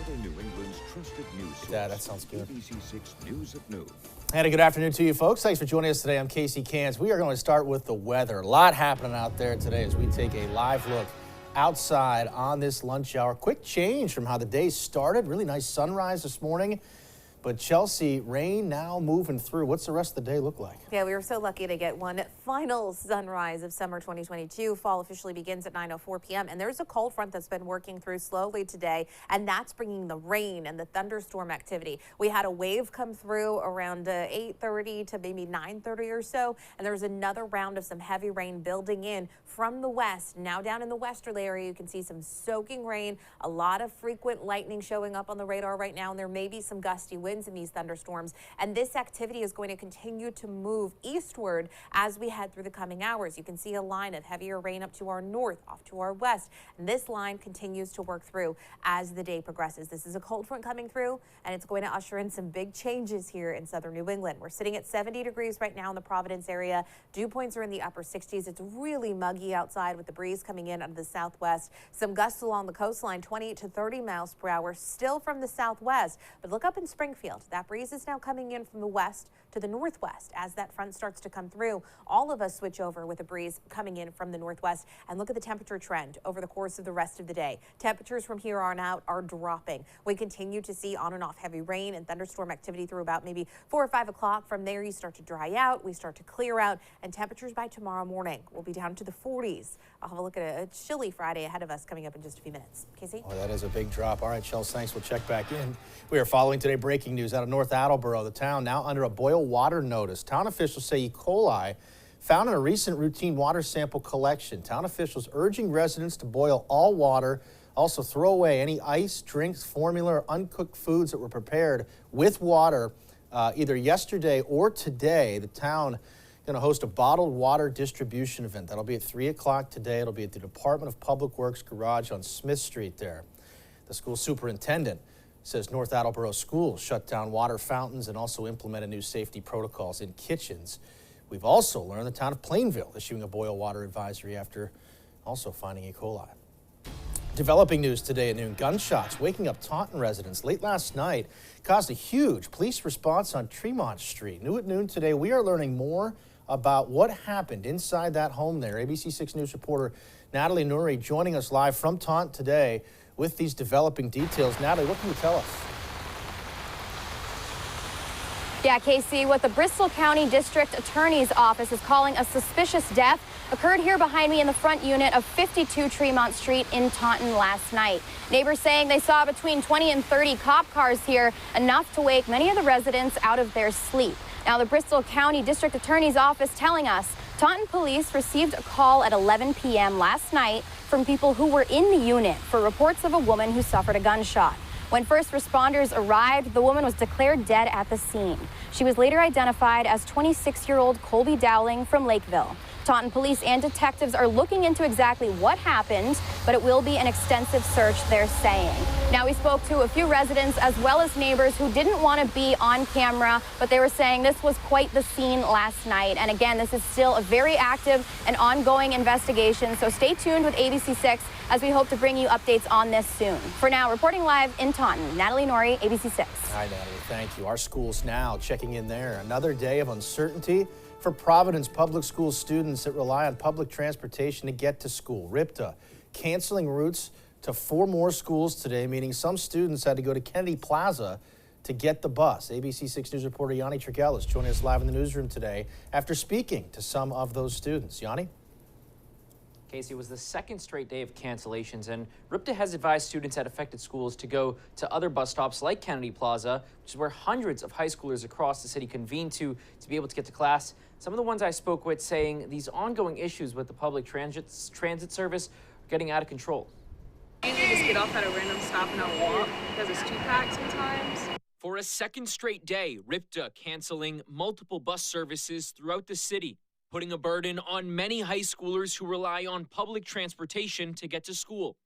Southern New England's trusted news source. Yeah, that sounds good. ABC6 News at noon. And a good afternoon to you folks. Thanks for joining us today. I'm Casey Cans. We are going to start with the weather. A lot happening out there today as we take a live look outside on this lunch hour. Quick change from how the day started. Really nice sunrise this morning. But Chelsea, rain now moving through. What's the rest of the day look like? Yeah, we were so lucky to get one final sunrise of summer 2022. Fall officially begins at 9:04 p.m. And there's a cold front that's been working through slowly today, and that's bringing the rain and the thunderstorm activity. We had a wave come through around 8:30 to maybe 9:30 or so, and there's another round of some heavy rain building in from the west. Now down in the westerly area, you can see some soaking rain, a lot of frequent lightning showing up on the radar right now, and there may be some gusty winds in these thunderstorms, and this activity is going to continue to move eastward as we head through the coming hours. You can see a line of heavier rain up to our north, off to our west, and this line continues to work through as the day progresses. This is a cold front coming through, and it's going to usher in some big changes here in southern New England. We're sitting at 70 degrees right now in the Providence area. Dew points are in the upper 60s. It's really muggy outside with the breeze coming in out of the southwest. Some gusts along the coastline, 20 to 30 miles per hour, still from the southwest. But look up in Springfield. That breeze is now coming in from the west to the northwest as that front starts to come through. All of us switch over with a breeze coming in from the northwest, and look at the temperature trend over the course of the rest of the day. Temperatures from here on out are dropping. We continue to see on and off heavy rain and thunderstorm activity through about maybe 4 or 5 o'clock. From there, you start to dry out, we start to clear out, and temperatures by tomorrow morning will be down to the 40s. I'll have a look at a chilly Friday ahead of us coming up in just a few minutes. Casey? Oh, that is a big drop. All right, Chelsea, thanks. We'll check back in. We are following today breaking news out of North Attleboro. The town now under a boil water notice. Town officials say E. coli found in a recent routine water sample collection. Town officials urging residents to boil all water. Also throw away any ice, drinks, formula, or uncooked foods that were prepared with water either yesterday or today. The town going to host a bottled water distribution event. That'll be at 3 o'clock today. It'll be at the Department of Public Works garage on Smith Street there. The school superintendent says North Attleboro schools shut down water fountains and also implemented new safety protocols in kitchens. We've also learned the town of Plainville issuing a boil water advisory after also finding E. coli. Developing news today at noon. Gunshots waking up Taunton residents late last night caused a huge police response on Tremont Street. New at noon today, we are learning more about what happened inside that home there. ABC6 News reporter Natalie Nuri joining us live from Taunton today with these developing details. Natalie, what can you tell us? Yeah, Casey, what the Bristol County District Attorney's Office is calling a suspicious death occurred here behind me in the front unit of 52 Tremont Street in Taunton last night. Neighbors saying they saw between 20 and 30 cop cars here, enough to wake many of the residents out of their sleep. Now, the Bristol County District Attorney's Office telling us Taunton police received a call at 11 p.m. last night from people who were in the unit for reports of a woman who suffered a gunshot. When first responders arrived, the woman was declared dead at the scene. She was later identified as 26-year-old Colby Dowling from Lakeville. Taunton police and detectives are looking into exactly what happened, but it will be an extensive search, they're saying. Now, we spoke to a few residents as well as neighbors who didn't want to be on camera, but they were saying this was quite the scene last night. And again, this is still a very active and ongoing investigation, so stay tuned with ABC6 as we hope to bring you updates on this soon. For now, reporting live in Taunton, Natalie Nori, ABC6. Hi, Natalie. Thank you. Our schools now checking in there. Another day of uncertainty for Providence public school students that rely on public transportation to get to school. RIPTA canceling routes to 4 more schools today, meaning some students had to go to Kennedy Plaza to get the bus. ABC6 News reporter Yanni Trigel is joining us live in the newsroom today after speaking to some of those students. Yanni? Casey, it was the second straight day of cancellations, and RIPTA has advised students at affected schools to go to other bus stops like Kennedy Plaza, which is where hundreds of high schoolers across the city convene to be able to get to class. Some of the ones I spoke with saying these ongoing issues with the public transit service are getting out of control. You can just get off at a random stop and not walk because it's too packed sometimes. For a second straight day, RIPTA canceling multiple bus services throughout the city, putting a burden on many high schoolers who rely on public transportation to get to school.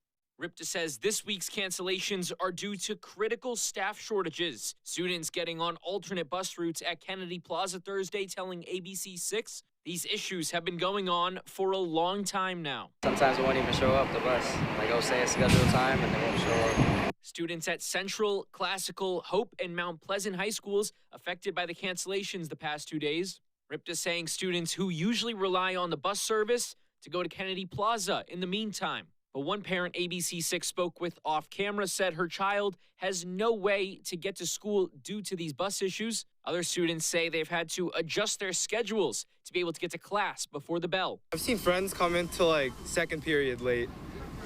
RIPTA says this week's cancellations are due to critical staff shortages. Students getting on alternate bus routes at Kennedy Plaza Thursday telling ABC6 these issues have been going on for a long time now. Sometimes it won't even show up, the bus. Like, I'll say a scheduled time and they won't show up. Students at Central, Classical, Hope, and Mount Pleasant high schools affected by the cancellations the past 2 days. RIPTA saying students who usually rely on the bus service to go to Kennedy Plaza in the meantime. But one parent ABC6 spoke with off camera said her child has no way to get to school due to these bus issues. Other students say they've had to adjust their schedules to be able to get to class before the bell. I've seen friends come into like second period late.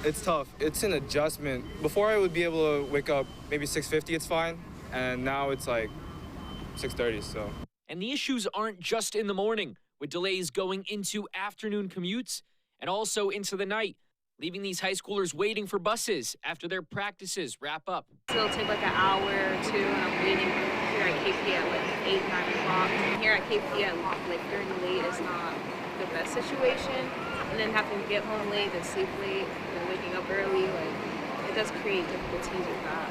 It's tough. It's an adjustment. Before I would be able to wake up maybe 6:50, it's fine. And now it's like 6:30, so. And the issues aren't just in the morning, with delays going into afternoon commutes and also into the night, leaving these high schoolers waiting for buses after their practices wrap up. So it'll take like an hour or two, and I'm waiting here at KP at like 8, 9 o'clock. Here at KP at like during the late is not the best situation. And then having to get home late, then sleep late, then waking up early, like it does create difficulties with that.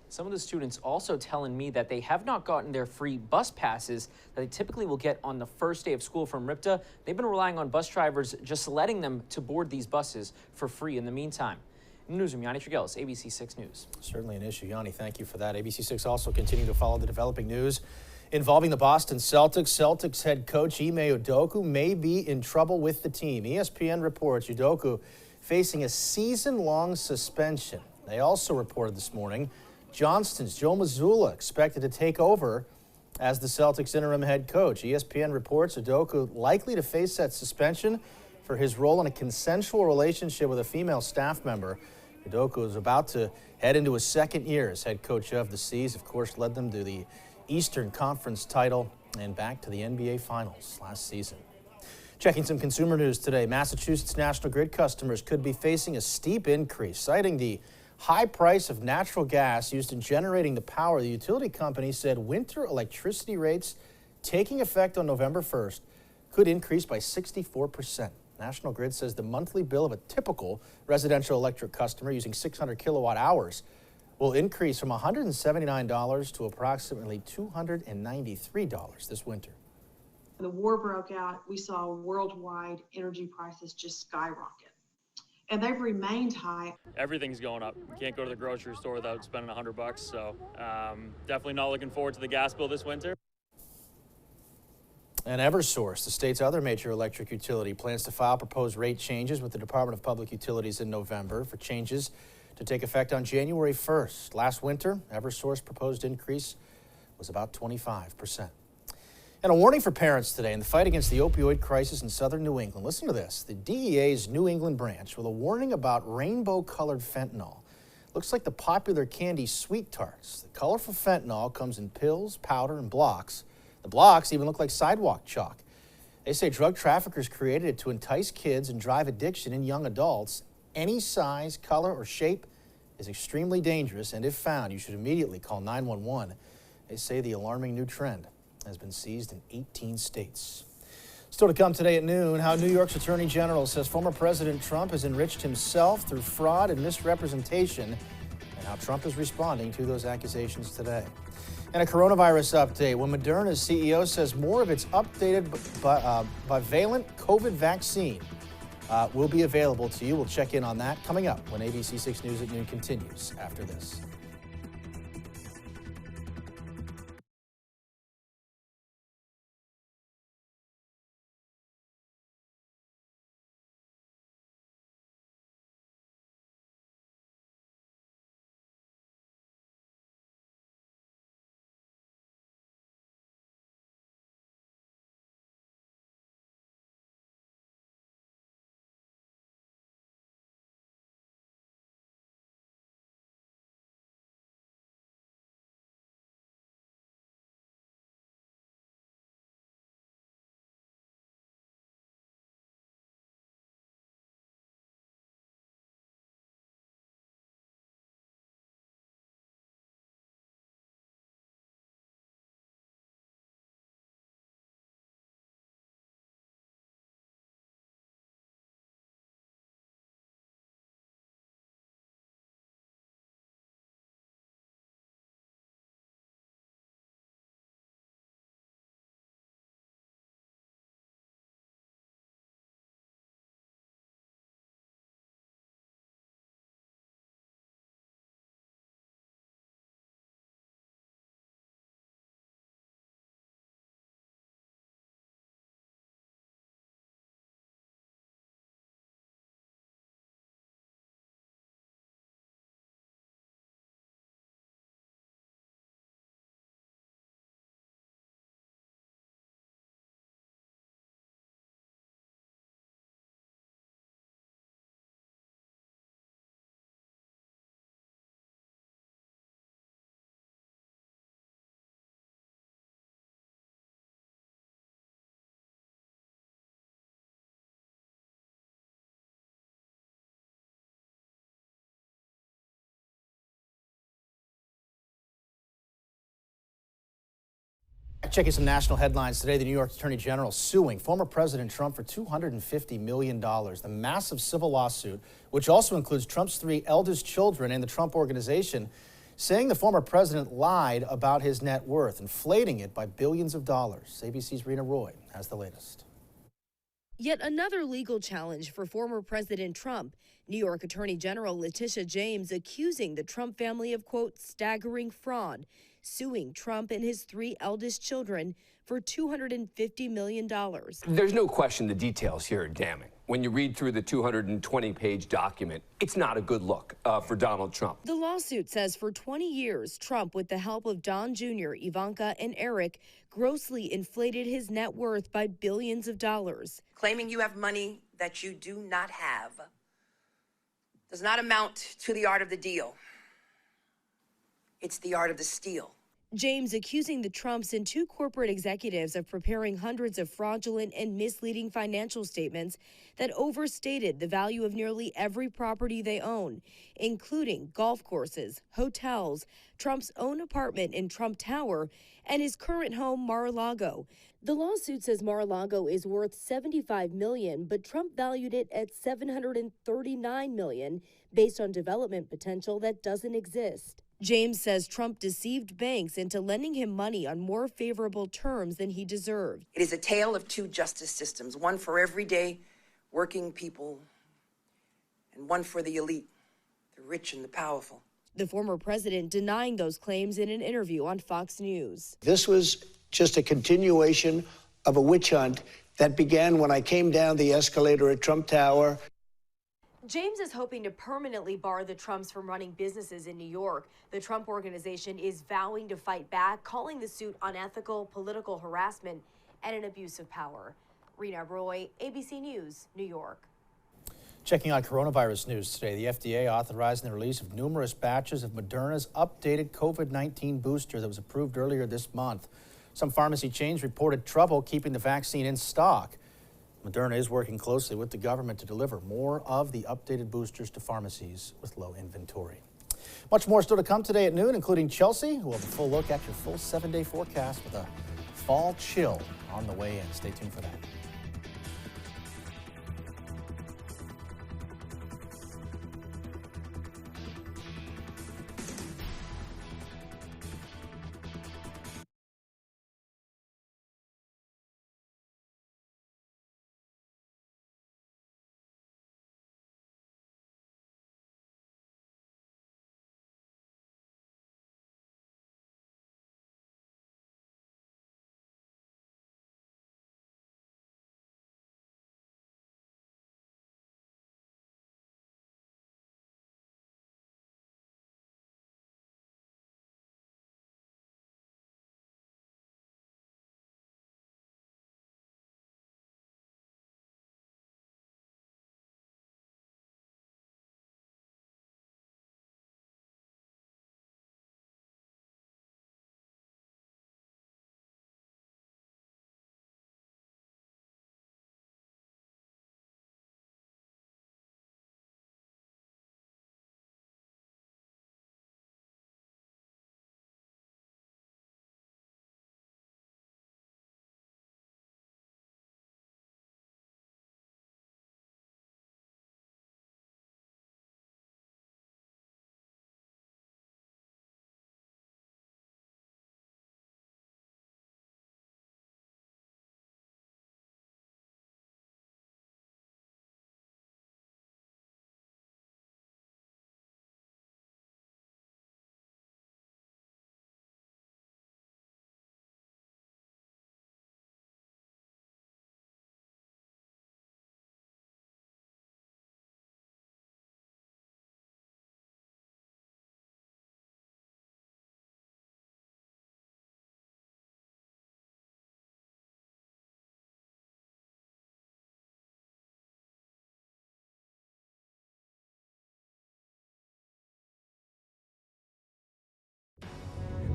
Some of the students also telling me that they have not gotten their free bus passes that they typically will get on the first day of school from RIPTA. They've been relying on bus drivers just letting them to board these buses for free in the meantime. In the newsroom, Yanni Trigelis, ABC6 News. Certainly an issue. Yanni, thank you for that. ABC6 also continuing to follow the developing news involving the Boston Celtics. Celtics head coach Ime Udoka may be in trouble with the team. ESPN reports Udoka facing a season-long suspension. They also reported this morning Johnston's Joe Mazzulla expected to take over as the Celtics interim head coach. ESPN reports Udoka likely to face that suspension for his role in a consensual relationship with a female staff member. Udoka is about to head into his second year as head coach of the C's. Of course, led them to the Eastern Conference title and back to the NBA Finals last season. Checking some consumer news today, Massachusetts National Grid customers could be facing a steep increase, citing the high price of natural gas used in generating the power. The utility company said winter electricity rates taking effect on November 1st could increase by 64%. National Grid says the monthly bill of a typical residential electric customer using 600 kilowatt hours will increase from $179 to approximately $293 this winter. When the war broke out, we saw worldwide energy prices just skyrocket. And they've remained high. Everything's going up. You can't go to the grocery store without spending $100, so definitely not looking forward to the gas bill this winter. And Eversource, the state's other major electric utility, plans to file proposed rate changes with the Department of Public Utilities in November for changes to take effect on January 1st. Last winter, Eversource proposed increase was about 25%. And a warning for parents today in the fight against the opioid crisis in southern New England. Listen to this. The DEA's New England branch with a warning about rainbow-colored fentanyl. Looks like the popular candy Sweet Tarts. The colorful fentanyl comes in pills, powder, and blocks. The blocks even look like sidewalk chalk. They say drug traffickers created it to entice kids and drive addiction in young adults. Any size, color, or shape is extremely dangerous, and if found, you should immediately call 911. They say the alarming new trend has been seized in 18 states. Still to come today at noon, how New York's Attorney General says former President Trump has enriched himself through fraud and misrepresentation, and how Trump is responding to those accusations today. And a coronavirus update when Moderna's CEO says more of its updated bivalent COVID vaccine will be available to you. We'll check in on that coming up when ABC6 News at Noon continues after this. Checking some national headlines today. The New York Attorney General suing former President Trump for $250 million. The massive civil lawsuit, which also includes Trump's 3 eldest children and the Trump Organization, saying the former president lied about his net worth, inflating it by billions of dollars. ABC's Rena Roy has the latest. Yet another legal challenge for former President Trump. New York Attorney General Letitia James accusing the Trump family of, quote, staggering fraud, suing Trump and his 3 eldest children for $250 million. There's no question the details here are damning. When you read through the 220-page document, it's not a good look for Donald Trump. The lawsuit says for 20 years, Trump, with the help of Don Jr., Ivanka, and Eric, grossly inflated his net worth by billions of dollars. Claiming you have money that you do not have does not amount to the art of the deal. It's the art of the steal. James accusing the Trumps and 2 corporate executives of preparing hundreds of fraudulent and misleading financial statements that overstated the value of nearly every property they own, including golf courses, hotels, Trump's own apartment in Trump Tower, and his current home, Mar-a-Lago. The lawsuit says Mar-a-Lago is worth $75 million, but Trump valued it at $739 million based on development potential that doesn't exist. James says Trump deceived banks into lending him money on more favorable terms than he deserved. It is a tale of 2 justice systems, one for everyday working people and one for the elite, the rich and the powerful. The former president denying those claims in an interview on Fox News. This was just a continuation of a witch hunt that began when I came down the escalator at Trump Tower. James is hoping to permanently bar the Trumps from running businesses in New York. The Trump Organization is vowing to fight back, calling the suit unethical, political harassment, and an abuse of power. Rena Roy, ABC News, New York. Checking on coronavirus news today, the FDA authorizing the release of numerous batches of Moderna's updated COVID-19 booster that was approved earlier this month. Some pharmacy chains reported trouble keeping the vaccine in stock. Moderna is working closely with the government to deliver more of the updated boosters to pharmacies with low inventory. Much more still to come today at noon, including Chelsea, who will have a full look at your full 7-day forecast with a fall chill on the way in. Stay tuned for that.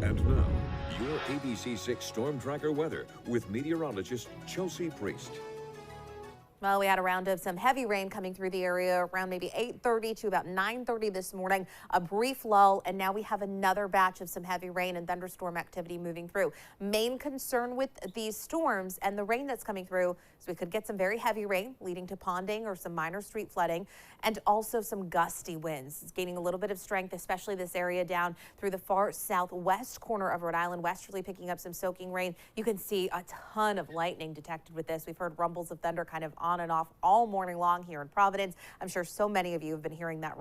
And now, your ABC6 Storm Tracker weather with meteorologist Chelsea Priest. Well, we had a round of some heavy rain coming through the area around maybe 8:30 to about 9:30 this morning. A brief lull, and now we have another batch of some heavy rain and thunderstorm activity moving through. Main concern with these storms and the rain that's coming through is we could get some very heavy rain leading to ponding or some minor street flooding, and also some gusty winds. It's gaining a little bit of strength, especially this area down through the far southwest corner of Rhode Island, westerly picking up some soaking rain. You can see a ton of lightning detected with this. We've heard rumbles of thunder kind of on and off all morning long here in Providence. I'm sure so many of you have been hearing that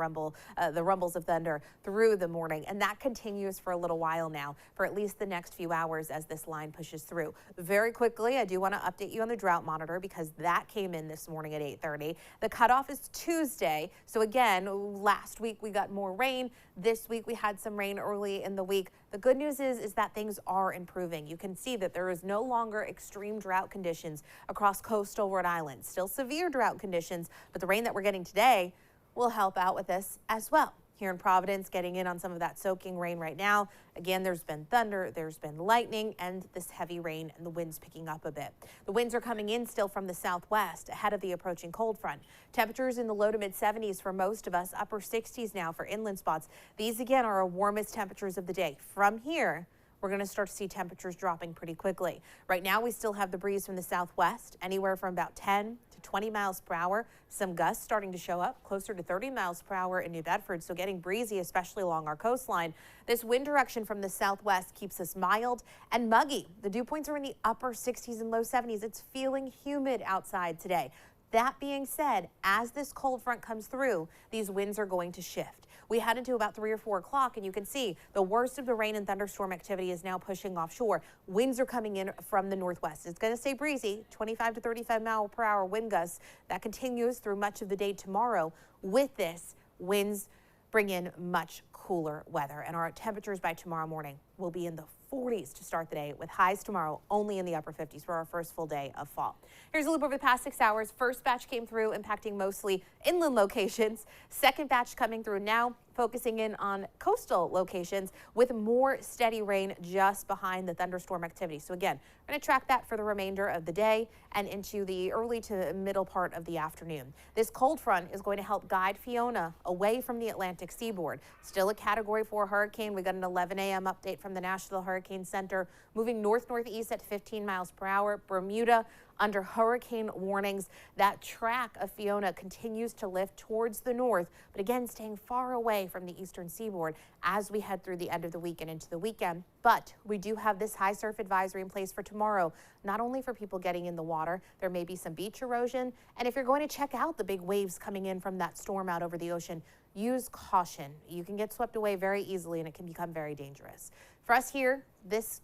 the rumbles of thunder through the morning, and that continues for a little while now, for at least the next few hours as this line pushes through. Very quickly, I do want to update you on the drought monitor because that came in this morning at 8:30. The cutoff is Tuesday, so again, last week we got more rain. This week we had some rain early in the week. The good news is that things are improving. You can see that there is no longer extreme drought conditions across coastal Rhode Island. Still severe drought conditions, but the rain that we're getting today will help out with this as well. Here in Providence, getting in on some of that soaking rain right now. Again, there's been thunder, there's been lightning, and this heavy rain and the winds picking up a bit. The winds are coming in still from the southwest ahead of the approaching cold front. Temperatures in the low to mid 70s for most of us, upper 60s now for inland spots. These again are our warmest temperatures of the day. From here, we're going to start to see temperatures dropping pretty quickly. Right now, we still have the breeze from the southwest, anywhere from about 10 to 20 miles per hour. Some gusts starting to show up, closer to 30 miles per hour in New Bedford, so getting breezy, especially along our coastline. This wind direction from the southwest keeps us mild and muggy. The dew points are in the upper 60s and low 70s. It's feeling humid outside today. That being said, as this cold front comes through, these winds are going to shift. We head into about 3 or 4 o'clock, and you can see the worst of the rain and thunderstorm activity is now pushing offshore. Winds are coming in from the northwest. It's going to stay breezy, 25 to 35 mile per hour wind gusts. That continues through much of the day tomorrow. With this, winds bring in much cooler weather, and our temperatures by tomorrow morning will be in the 40s to start the day, with highs tomorrow only in the upper 50s for our first full day of fall. Here's a look over the past 6 hours. First batch came through, impacting mostly inland locations. Second batch coming through now, focusing in on coastal locations with more steady rain just behind the thunderstorm activity. So again, we're going to track that for the remainder of the day and into the early to middle part of the afternoon. This cold front is going to help guide Fiona away from the Atlantic seaboard. Still a Category 4 hurricane. We got an 11 a.m. update from the National Hurricane Center, moving north-northeast at 15 miles per hour. Bermuda under hurricane warnings. That track of Fiona continues to lift towards the north, but again, staying far away from the eastern seaboard as we head through the end of the week and into the weekend. But we do have this high surf advisory in place for tomorrow, not only for people getting in the water, there may be some beach erosion. And if you're going to check out the big waves coming in from that storm out over the ocean, use caution. You can get swept away very easily and it can become very dangerous. For us here, this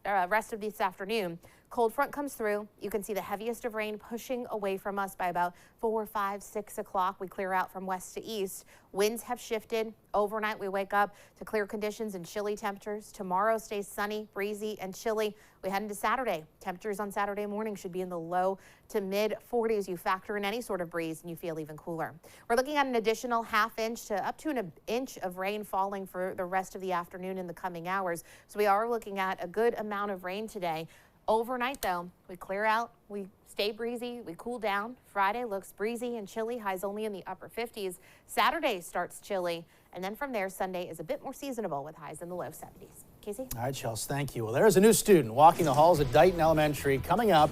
rest of this afternoon, cold front comes through. You can see the heaviest of rain pushing away from us by about 4, 5, 6 o'clock. We clear out from west to east. Winds have shifted. Overnight, we wake up to clear conditions and chilly temperatures. Tomorrow stays sunny, breezy, and chilly. We head into Saturday. Temperatures on Saturday morning should be in the low to mid 40s. You factor in any sort of breeze and you feel even cooler. We're looking at an additional ½ inch to up to an inch of rain falling for the rest of the afternoon in the coming hours. So we are looking at a good amount of rain today. Overnight, though, we clear out, we stay breezy, we cool down. Friday looks breezy and chilly, highs only in the upper 50s. Saturday starts chilly, and then from there, Sunday is a bit more seasonable with highs in the low 70s. Casey? All right, Chels, thank you. Well, there's a new student walking the halls at Dighton Elementary. Coming up,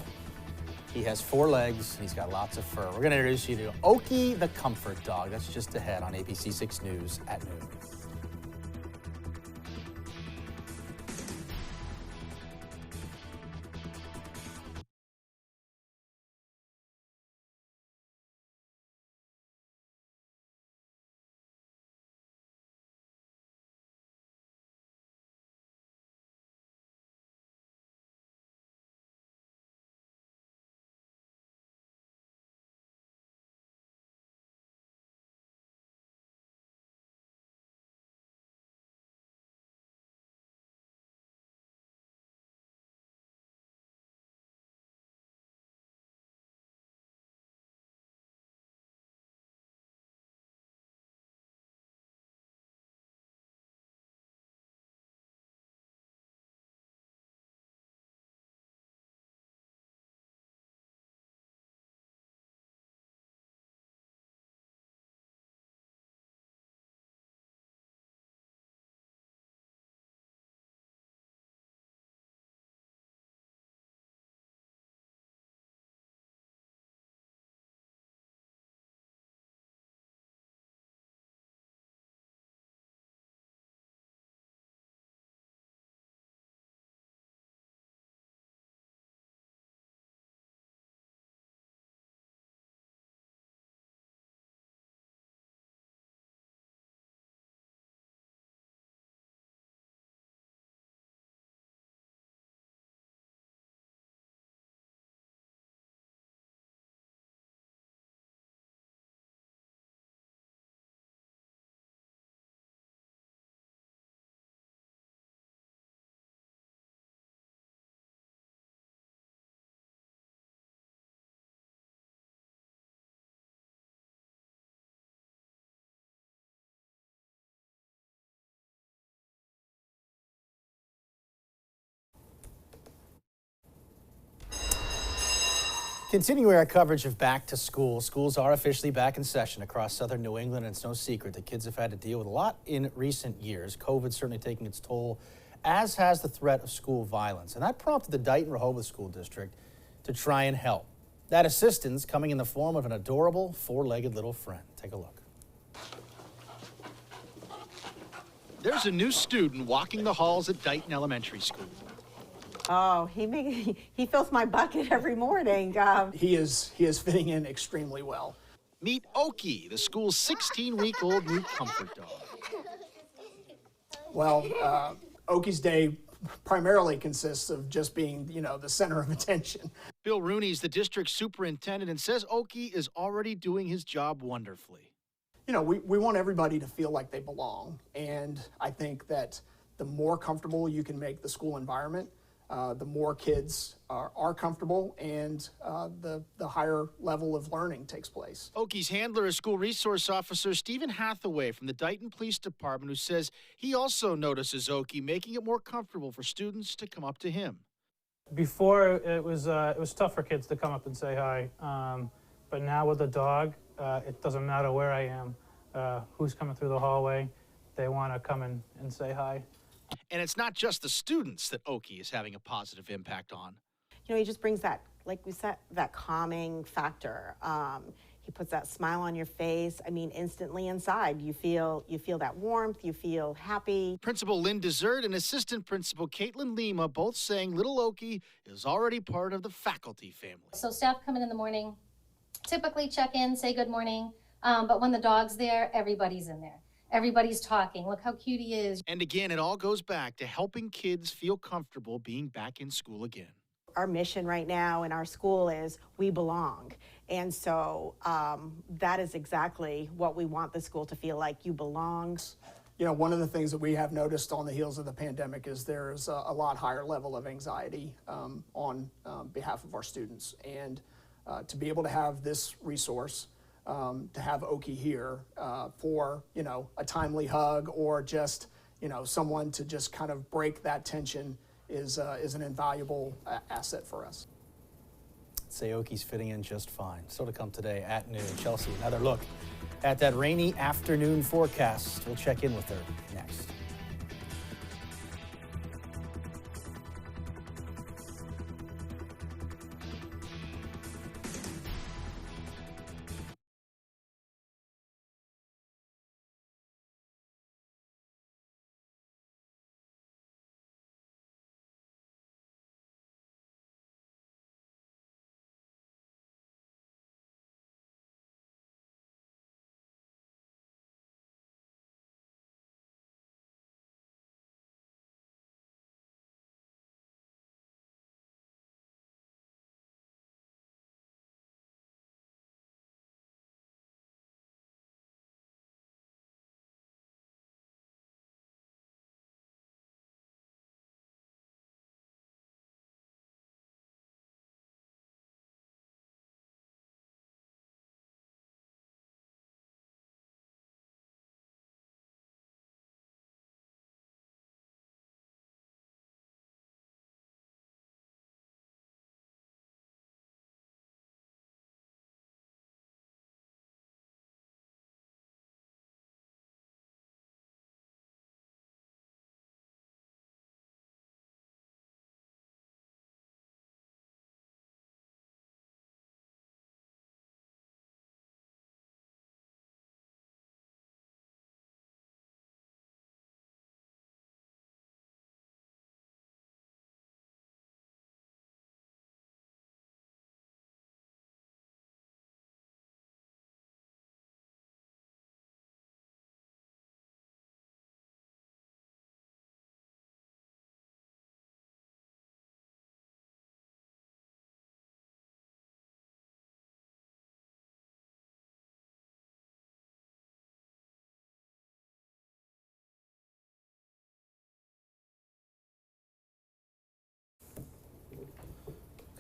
he has 4 legs, and he's got lots of fur. We're going to introduce you to Okie the Comfort Dog. That's just ahead on ABC6 News at noon. Continuing our coverage of back to school, schools are officially back in session across southern New England, and it's no secret that kids have had to deal with a lot in recent years. COVID certainly taking its toll, as has the threat of school violence. And that prompted the Dighton-Rehoboth School District to try and help. That assistance coming in the form of an adorable four-legged little friend. Take a look. There's a new student walking the halls at Dighton Elementary School. Oh, he fills my bucket every morning. He is fitting in extremely well. Meet Oki, the school's 16-week-old new comfort dog. Well, Oki's day primarily consists of just being, the center of attention. Bill Rooney's the district superintendent and says Oki is already doing his job wonderfully. We want everybody to feel like they belong, and I think that the more comfortable you can make the school environment, the more kids are comfortable, and the higher level of learning takes place. Oki's handler is school resource officer Stephen Hathaway from the Dighton Police Department, who says he also notices Oki making it more comfortable for students to come up to him. Before, it was tough for kids to come up and say hi, but now with the dog, it doesn't matter where I am, who's coming through the hallway, they want to come in and say hi. And it's not just the students that Oki is having a positive impact on. He just brings that, like we said, that calming factor. He puts that smile on your face. I mean, instantly inside, you feel that warmth, you feel happy. Principal Lynn Desert and Assistant Principal Caitlin Lima both saying little Oki is already part of the faculty family. So staff come in the morning, typically check in, say good morning, but when the dog's there, everybody's in there. Everybody's talking. Look how cute he is. And again, it all goes back to helping kids feel comfortable being back in school again. Our mission right now in our school is we belong. And so that is exactly what we want the school to feel like. You belong. One of the things that we have noticed on the heels of the pandemic is there's a lot higher level of anxiety on behalf of our students. And to be able to have this resource, to have Oki here for, a timely hug or just, someone to just kind of break that tension is an invaluable asset for us. Say Oki's fitting in just fine. Still to come today at noon. Chelsea, another look at that rainy afternoon forecast. We'll check in with her next.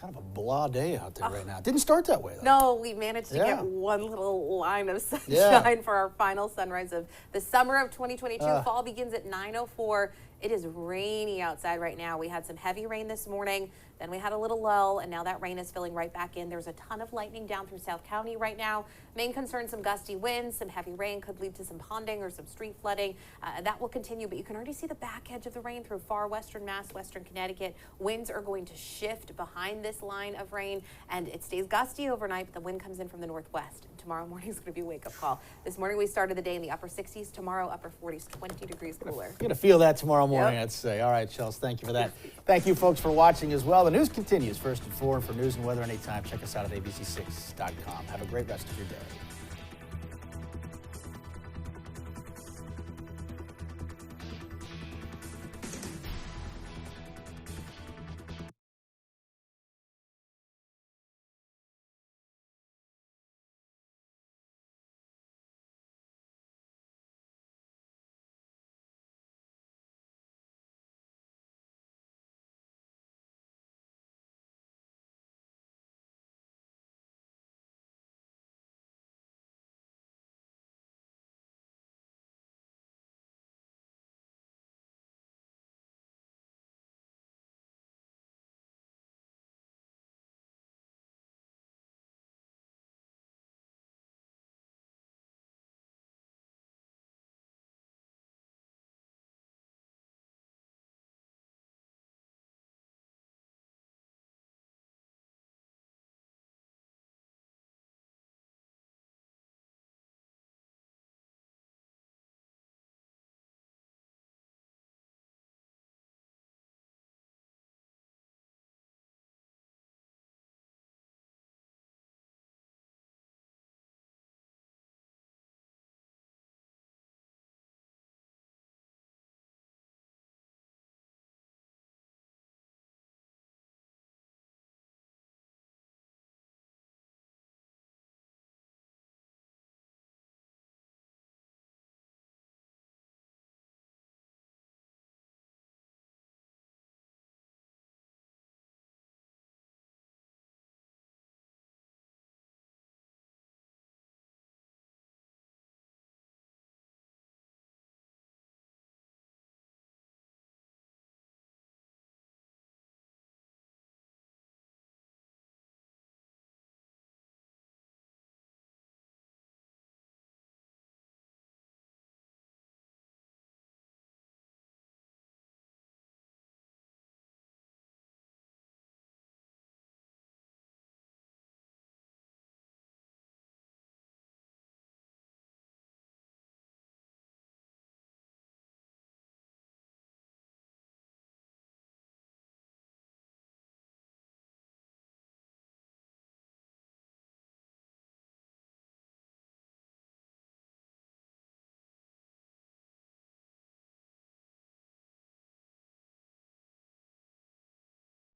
Kind of a blah day out there right now. It didn't start that way, though. No, we managed to get one little line of sunshine for our final sunrise of the summer of 2022. Fall begins at 9:04 It is rainy outside right now. We had some heavy rain this morning, then we had a little lull, and now that rain is filling right back in. There's a ton of lightning down through South County right now. Main concern, some gusty winds, some heavy rain could lead to some ponding or some street flooding. That will continue, but you can already see the back edge of the rain through far western Mass, western Connecticut. Winds are going to shift behind this line of rain, and it stays gusty overnight, but the wind comes in from the northwest. Tomorrow morning is going to be a wake-up call. This morning we started the day in the upper 60s. Tomorrow, upper 40s, 20 degrees cooler. You're going to feel that tomorrow morning, Yep. I'd say. All right, Chels, thank you for that. Thank you, folks, for watching as well. The news continues. First and forward for news and weather anytime. Check us out at ABC6.com. Have a great rest of your day.